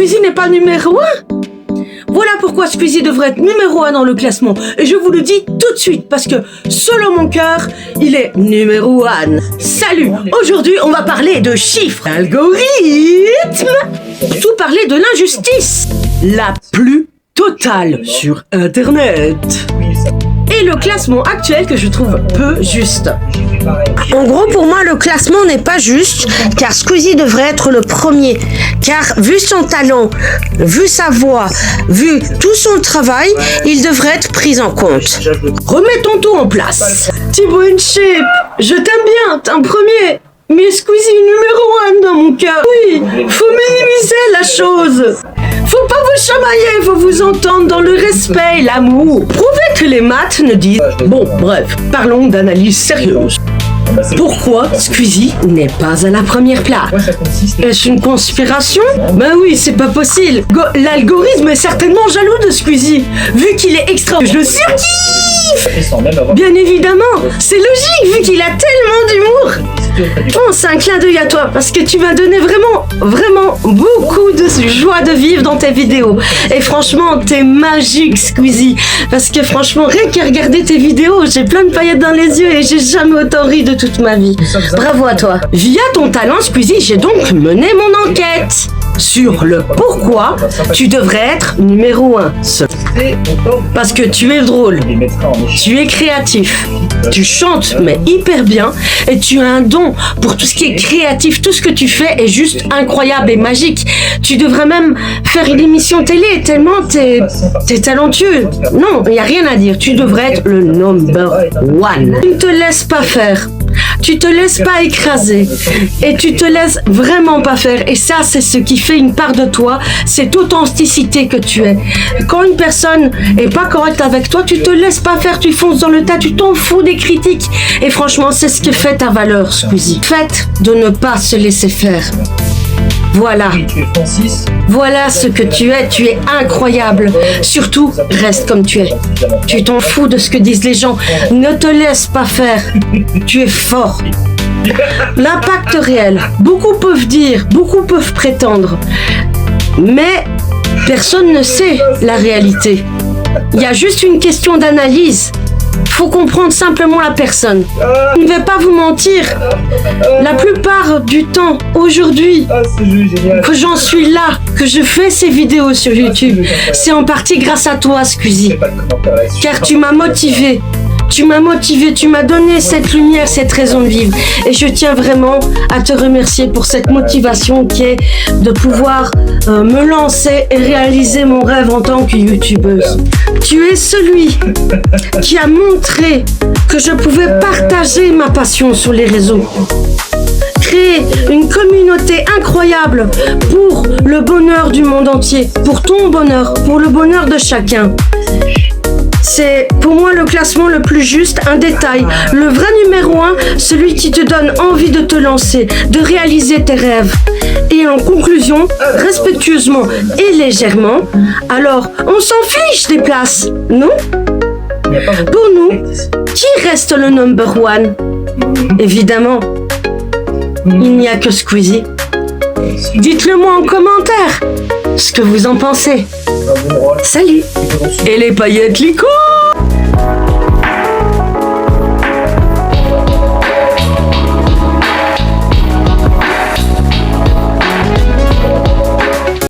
Squeezie n'est pas numéro 1. Voilà pourquoi Squeezie devrait être numéro 1 dans le classement. Et je vous le dis tout de suite, parce que selon mon cœur, il est numéro 1. Salut! Aujourd'hui, on va parler de chiffres, d'algorithmes, surtout parler de l'injustice, la plus totale sur Internet. Et le classement actuel que je trouve peu juste. En gros, pour moi, le classement n'est pas juste, car Squeezie devrait être le premier. Car vu son talent, vu sa voix, vu tout son travail, il devrait être pris en compte. Remettons tout en place. Thibaut Inchip, je t'aime bien, t'es un premier. Mais Squeezie numéro 1 dans mon cœur. Oui, faut minimiser la chose. Faut pas vous chamailler, faut vous entendre dans le respect et l'amour. Prouvez que les maths ne disent... Bon, bref, parlons d'analyse sérieuse. Pourquoi Squeezie n'est pas à la première place? Est-ce une conspiration? Ben oui, c'est pas possible. L'algorithme est certainement jaloux de Squeezie, vu qu'il est extra... Je le surkiffe! Bien évidemment, c'est logique, vu qu'il a tellement d'humour. Oh, c'est un clin d'œil à toi, parce que tu m'as donné vraiment beaucoup de joie de vivre dans tes vidéos. Et franchement, t'es magique, Squeezie. Parce que franchement, rien qu'à regarder tes vidéos, j'ai plein de paillettes dans les yeux et j'ai jamais autant ri de toute ma vie. Bravo à toi. Via ton talent, Squeezie, j'ai donc mené mon enquête sur le pourquoi tu devrais être numéro 1. Parce que tu es drôle, tu es créatif, tu chantes mais hyper bien et tu as un don pour tout ce qui est créatif. Tout ce que tu fais est juste incroyable et magique. Tu devrais même faire une émission télé tellement t'es talentueux. Non, il n'y a rien à dire. Tu devrais être le number 1. Tu ne te laisses pas faire. Tu te laisses pas écraser et tu te laisses vraiment pas faire, et ça c'est ce qui fait une part de toi, cette authenticité que tu es. Quand une personne est pas correcte avec toi, tu te laisses pas faire, tu fonces dans le tas, tu t'en fous des critiques, et franchement c'est ce que fait ta valeur, Squeezie. Faites de ne pas se laisser faire. Voilà ce que tu es incroyable. Surtout, reste comme tu es. Tu t'en fous de ce que disent les gens. Ne te laisse pas faire. Tu es fort. L'impact réel. Beaucoup peuvent dire, beaucoup peuvent prétendre. Mais personne ne sait la réalité. Il y a juste une question d'analyse. Faut comprendre simplement la personne. Je ne vais pas vous mentir. La plupart du temps, aujourd'hui, que j'en suis là, que je fais ces vidéos sur YouTube, c'est en partie grâce à toi, Squeezie. Car tu m'as motivé. Tu m'as donné cette lumière, cette raison de vivre. Et je tiens vraiment à te remercier pour cette motivation qui est de pouvoir me lancer et réaliser mon rêve en tant que youtubeuse. Tu es celui qui a montré que je pouvais partager ma passion sur les réseaux. Créer une communauté incroyable pour le bonheur du monde entier, pour ton bonheur, pour le bonheur de chacun. C'est pour moi le classement le plus juste, un détail. Le vrai numéro 1, celui qui te donne envie de te lancer, de réaliser tes rêves. Et en conclusion, respectueusement et légèrement, alors on s'en fiche des places, non? Pour nous, qui reste le number 1? Évidemment, il n'y a que Squeezie. Dites-le moi en commentaire ce que vous en pensez. Salut! Et les paillettes lico!